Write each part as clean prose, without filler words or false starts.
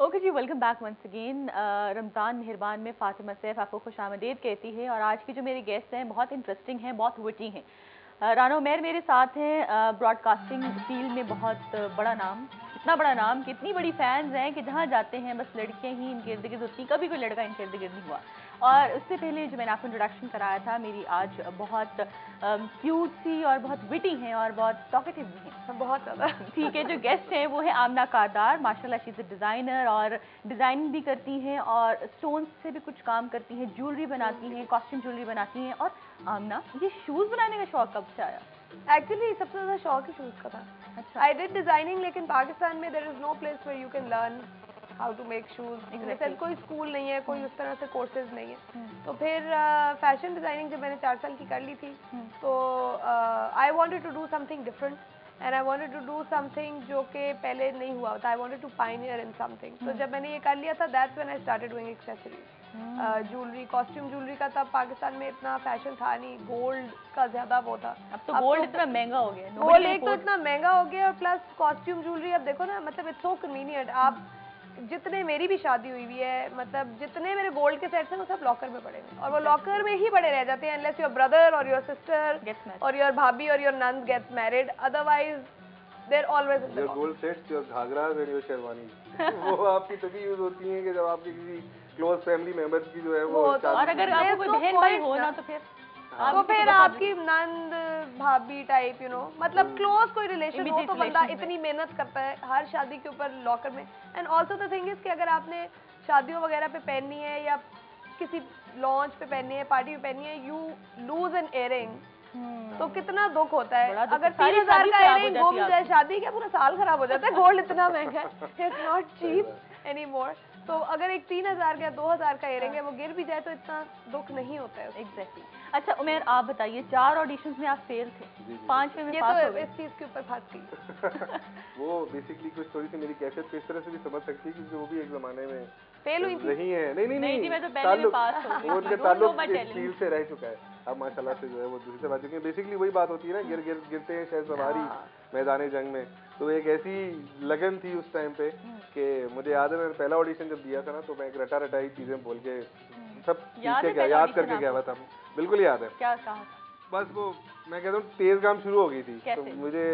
Okay ji, welcome back once again. Ramzan मेहरबान में फातिमा सैफ आपको खुश आमदीद कहती है। और आज की जो मेरी गेस्ट हैं बहुत इंटरेस्टिंग हैं, बहुत विटी हैं। राना उमैर मेरे साथ हैं, ब्रॉडकास्टिंग फील्ड में बहुत बड़ा नाम, इतना बड़ा नाम कि इतनी बड़ी फैंस हैं कि जहाँ जाते हैं बस लड़कियाँ ही इनके इर्द गिर्द होती, कभी कोई लड़का इनके इर्द गिर्द नहीं हुआ। और उससे पहले जो मैंने आपको इंट्रोडक्शन कराया था, मेरी आज बहुत क्यूट सी और बहुत विटी हैं और बहुत टॉकेटिव भी हैं, बहुत ज़्यादा। ठीक है, जो गेस्ट हैं वो है आमना कारदार। माशाल्लाह शी इज़ अ डिज़ाइनर और डिज़ाइनिंग भी करती हैं और स्टोन्स से भी कुछ काम करती हैं, ज्वेलरी बनाती हैं, कॉस्ट्यूम ज्वेलरी बनाती हैं। और आमना, ये शूज़ बनाने का शौक कब से आया? एक्चुअली सबसे ज़्यादा शौक ही शूज़ का था। अच्छा। आई डिड डिज़ाइनिंग, लेकिन पाकिस्तान में there is no place where you can learn how to make shoes. जैसे कोई स्कूल नहीं है, कोई उस तरह से कोर्सेज नहीं है। तो फिर फैशन डिज़ाइनिंग जब मैंने 4 साल की कर ली थी, तो I wanted to do something different and I wanted to do something जो कि पहले नहीं हुआ था। I wanted to pioneer in something. तो जब मैंने ये कर लिया था, that's when I started doing accessories, jewellery, costume jewellery का। तब पाकिस्तान में इतना फैशन था नहीं, गोल्ड का ज्यादा वो था। अब तो गोल्ड इतना महंगा हो गया, गोल्ड एक तो इतना महंगा हो गया और प्लस कॉस्ट्यूम ज्वेलरी अब देखो ना, मतलब इट्स सो कन्वीनियंट। आप जितने, मेरी भी शादी हुई हुई है, मतलब जितने मेरे गोल्ड के सेट्स हैं वो सब लॉकर में पड़े हैं और वो लॉकर में ही पड़े रह जाते हैं अनलेस योर ब्रदर और योर सिस्टर और योर भाभी और your nanad gets married, otherwise they're always in the your gold sets, your ghagras and your sherwani वो आपकी तभी यूज होती हैं कि जब आपके किसी क्लोज फैमिली मेंबर्स की जो है वो। और अगर आपको कोई बहन भाई हो ना तो फिर आपकी नंद भाभी टाइप, यू नो, मतलब क्लोज कोई रिलेशन हो तो बंदा इतनी मेहनत करता है हर शादी के ऊपर लॉकर में। And also the thing is कि अगर आपने शादियों वगैरह पे पहननी है या किसी लॉन्च पे पहननी है, पार्टी पे पहननी है, यू लूज एन इयरिंग, तो कितना दुख होता है। अगर 3000 का इयरिंग गुम जाए, शादी का पूरा साल खराब हो जाता है। गोल्ड इतना महंगा है, it's not cheap any more. तो अगर एक 3000 का 2000 का इयरिंग है वो गिर भी जाए तो इतना दुख नहीं होता है। एग्जैक्टली। अच्छा उमैर, आप बताइए, 4 ऑडिशंस में आप फेल थे, 5वें में पास हो गए। इस चीज के ऊपर फंस गई। वो बेसिकली कुछ थोड़ी सी मेरी कैफियत को इस तरह से भी समझ सकती है क्योंकि वो भी एक जमाने में फेल हुई थी। नहीं है, नहीं मैं तो पहले में पास हो गई। वो उनके ताल्लुक इस फील्ड से रह चुका है। अब माशाल्लाह से जो है वो दूसरी से बात, क्योंकि बेसिकली वही बात होती है ना, गिरते हैं शायद सवारी मैदान जंग में। तो एक ऐसी लगन थी उस टाइम पे कि मुझे याद है, मैंने पहला ऑडिशन जब दिया था ना, तो मैं एक रटाई चीजें बोल के सब याद करके गया हुआ था। बिल्कुल याद है। क्या कहा? बस वो मैं कहता हूँ तेज काम शुरू हो गई थी, तो मुझे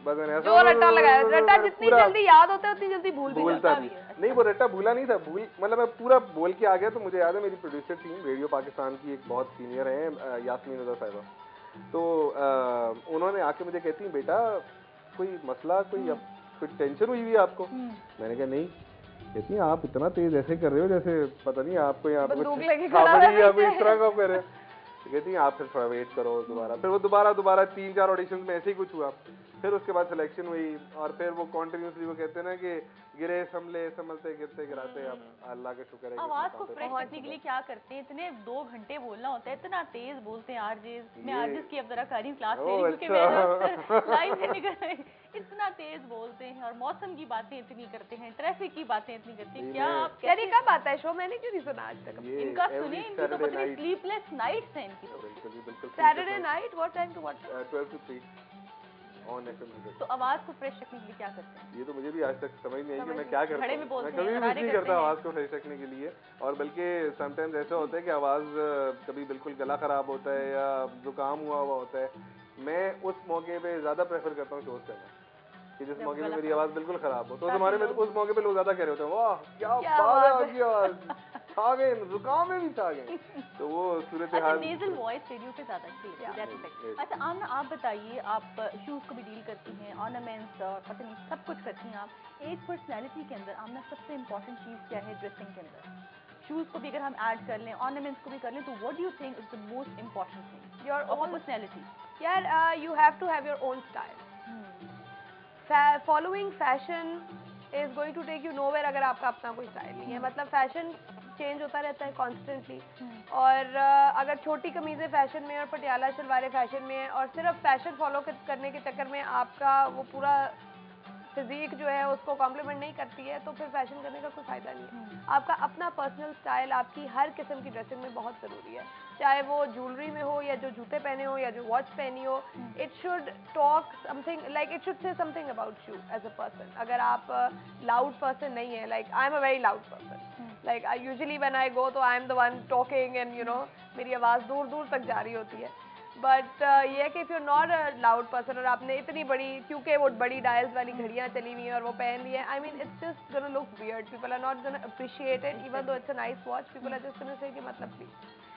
बस मैंने जो रट्टा लगाया, रट्टा जितनी जल्दी याद होता है उतनी जल्दी भूलता भी नहीं। वो रट्टा भूला नहीं था, मतलब मैं पूरा बोल के आ गया। तो मुझे याद है मेरी प्रोड्यूसर थी रेडियो पाकिस्तान की, एक बहुत सीनियर है यास्मीन उदा साहिबा। तो उन्होंने आके मुझे कहती बेटा कोई मसला, कोई टेंशन हुई है आपको? मैंने कहा नहीं। कहती आप इतना तेज ऐसे कर रहे हो जैसे पता नहीं आपको यहाँ पे इस तरह का कर रहे हो। कहती हैं आप फिर थोड़ा वेट करो दोबारा। फिर वो दोबारा 3-4 ऑडिशन में ऐसे ही कुछ हुआ। फिर उसके बाद सिलेक्शन हुई और फिर वो कॉन्टिन्यूसली वो कहते हैं ना कि गिरे संभलते गिरते गिराते। अब अल्लाह का शुक्र है। आवाज को फ्रेश रखने के लिए क्या करते हैं? इतने 2 घंटे बोलना होता है, इतना तेज बोलते हैं आरजेस। मैं आरजेस की अब जरा कर रही हूँ क्लास ले रही क्योंकि मैं लाइव से निकल रही। इतना तेज बोलते हैं और मौसम की बातें इतनी करते हैं, ट्रैफिक की बातें इतनी करते हैं। क्या आप यानी कब आता है शो? मैंने क्यों नहीं सुना आज तक? इनका सुनिए, इनकी तो पता नहीं स्लीपलेस नाइट्स हैं इनकी। Saturday night what time to what? 12 to 3 on FM। तो आवाज को फ्रेश रखने के लिए क्या करते हैं? ये तो मुझे भी आज तक समझ नहीं आई कि मैं क्या करता हूँ। मैं कभी भी नहीं करता आवाज को फ्रेश रखने के लिए। और बल्कि समटाइम्स ऐसा होता है कि आवाज कभी बिल्कुल गला खराब होता है या जुकाम हुआ होता है। मैं उस मौके पे ज्यादा प्रेफर करता हूँ शोज करना, कि जिस मौके पे मेरी आवाज बिल्कुल खराब हो। तो हमारे में उस मौके पे लोग ज्यादा कह रहे होते हैं वाह क्या बात है, छा गए, जुकाम में भी छा गए। तो वो सूरत हाल नेजल वॉइस रेडियो पे ज्यादा अच्छी लगती है। अच्छा आमना, आप बताइए, आप शूज को भी डील करती हैं, ऑर्नामेंट्स और पता नहीं सब कुछ करती हैं आप। एक पर्सनैलिटी के अंदर आमना सबसे इम्पोर्टेंट चीज क्या है ड्रेसिंग के अंदर? शूज को भी अगर हम ऐड कर लें, ऑर्नामेंट्स को भी कर लें, तो what do you think is the most important thing? Your own personality. यार you have to have your own style. Following fashion is going to take you nowhere अगर आपका अपना कोई स्टाइल नहीं है। मतलब फैशन चेंज होता रहता है कॉन्स्टेंटली। और अगर छोटी कमीजें फैशन में और पटियाला शलवारें फैशन में है और सिर्फ फैशन फॉलो करने के चक्कर में आपका वो पूरा फिजिक जो है उसको कॉम्प्लीमेंट नहीं करती है तो फिर फैशन करने का कोई फायदा नहीं है। आपका अपना पर्सनल स्टाइल आपकी हर किस्म की ड्रेसिंग में बहुत ज़रूरी है, चाहे वो ज्वेलरी में हो या जो जूते पहने हो या जो वॉच पहनी हो। It should talk something, like it should say something about you as a person. अगर आप लाउड पर्सन नहीं है, like I am a very loud person, like I usually when I go तो I am the one talking and you know मेरी आवाज़ दूर दूर तक जा रही होती है। बट ये है कि if you not a loud person और आपने इतनी बड़ी, क्योंकि वो बड़ी डायल्स वाली घड़ियाँ चली हुई हैं और वो पहन ली है, I mean it's just gonna look weird, people are not gonna appreciate it even though it's a nice watch, people are just gonna say कि मतलब प्लीज।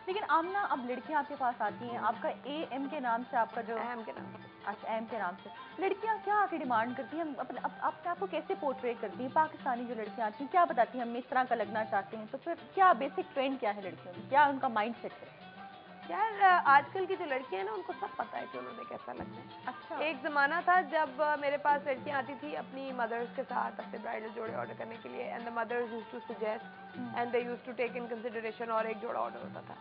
लेकिन आमना, अब लड़कियां आपके पास आती हैं, आपका AM के नाम से, आपका जो एम के नाम से, अच्छा AM के नाम से, लड़कियां क्या आके डिमांड करती हैं, अपने अपने आप को कैसे पोर्ट्रे करती हैं? पाकिस्तानी जो लड़कियां आती हैं क्या बताती हैं, हम इस तरह का लगना चाहते हैं, तो फिर क्या बेसिक ट्रेंड क्या है लड़कियों में, क्या उनका माइंड सेट है? यार आजकल की जो लड़कियां हैं ना उनको सब पता है कि उन्होंने कैसा लगना है। अच्छा। एक ज़माना था जब मेरे पास लड़कियां आती थी अपनी मदर्स के साथ अपने ब्राइडल जोड़े ऑर्डर करने के लिए, and the mothers used to suggest and they used to take in consideration और एक जोड़ा ऑर्डर होता था।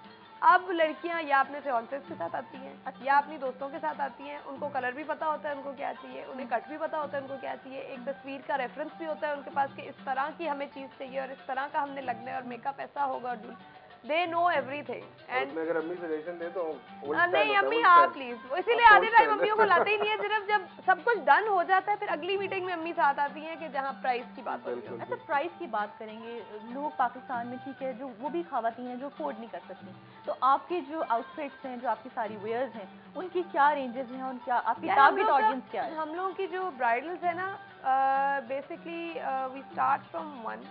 अब लड़कियां या अपने फियांसेस के साथ आती हैं या अपनी दोस्तों के साथ आती हैं, उनको कलर भी पता होता है उनको क्या चाहिए, उन्हें कट भी पता होता है उनको क्या चाहिए, एक तस्वीर का रेफरेंस भी होता है उनके पास कि इस तरह की हमें चीज़ चाहिए और इस तरह का हमने लगना है और मेकअप ऐसा होगा और दे नो एवरीथिंग। एंड अगर अम्मी सजेशन दे तो नहीं अम्मी हाँ प्लीज, इसीलिए आधे टाइम अम्मियों को लाते ही नहीं है, सिर्फ जब सब कुछ डन हो जाता है फिर अगली मीटिंग में अम्मी साथ आती हैं कि जहाँ प्राइस की बात होती है। अच्छा, प्राइस की बात करेंगे, लोग पाकिस्तान में ठीक है जो वो भी खवातीन हैं जो अफोर्ड नहीं कर सकती, तो आपके जो आउटफिट्स हैं, जो आपकी सारी वेयर्स हैं, उनकी क्या रेंजेस हैं और क्या आपकी टारगेट ऑडियंस क्या है? हम लोगों की जो ब्राइडल्स है ना, basically we start from 1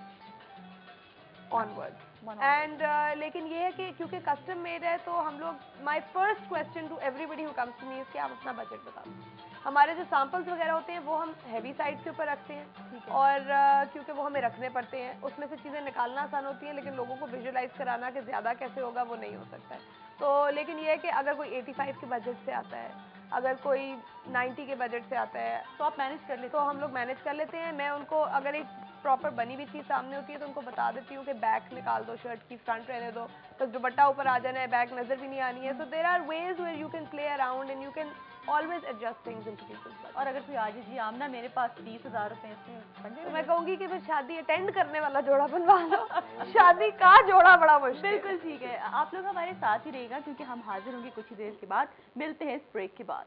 onward and लेकिन ये है कि क्योंकि कस्टम मेड है तो हम लोग, my first question to everybody who comes to me is कि आप अपना बजट बता दो। हमारे जो सैंपल्स वगैरह होते हैं वो हम हैवी साइड के ऊपर रखते हैं और क्योंकि वो हमें रखने पड़ते हैं, उसमें से चीज़ें निकालना आसान होती हैं लेकिन लोगों को विजुअलाइज कराना कि ज़्यादा कैसे होगा वो नहीं हो सकता है। तो लेकिन ये है कि अगर कोई 85 के बजट से आता है, अगर कोई 90 के बजट से आता है तो आप मैनेज कर लेते तो हम लोग मैनेज कर लेते हैं। मैं उनको अगर एक प्रॉपर बनी हुई चीज़ सामने होती है तो उनको बता देती हूँ कि बैक निकाल दो शर्ट की, फ्रंट रहने दो, तो दुपट्टा ऊपर आ जाना है, बैक नजर भी नहीं आनी है। So there are ways where you can play around and you can always adjust things into people's budget. और अगर कोई आज जी आमना मेरे पास 30,000 रुपए तो मैं कहूँगी कि फिर शादी अटेंड करने वाला जोड़ा बनवा लो, शादी का जोड़ा बड़ा मुश्किल। बिल्कुल ठीक है, आप लोग हमारे साथ ही रहेगा क्योंकि हम हाजिर होंगे कुछ ही देर के बाद, मिलते हैं इस ब्रेक के बाद।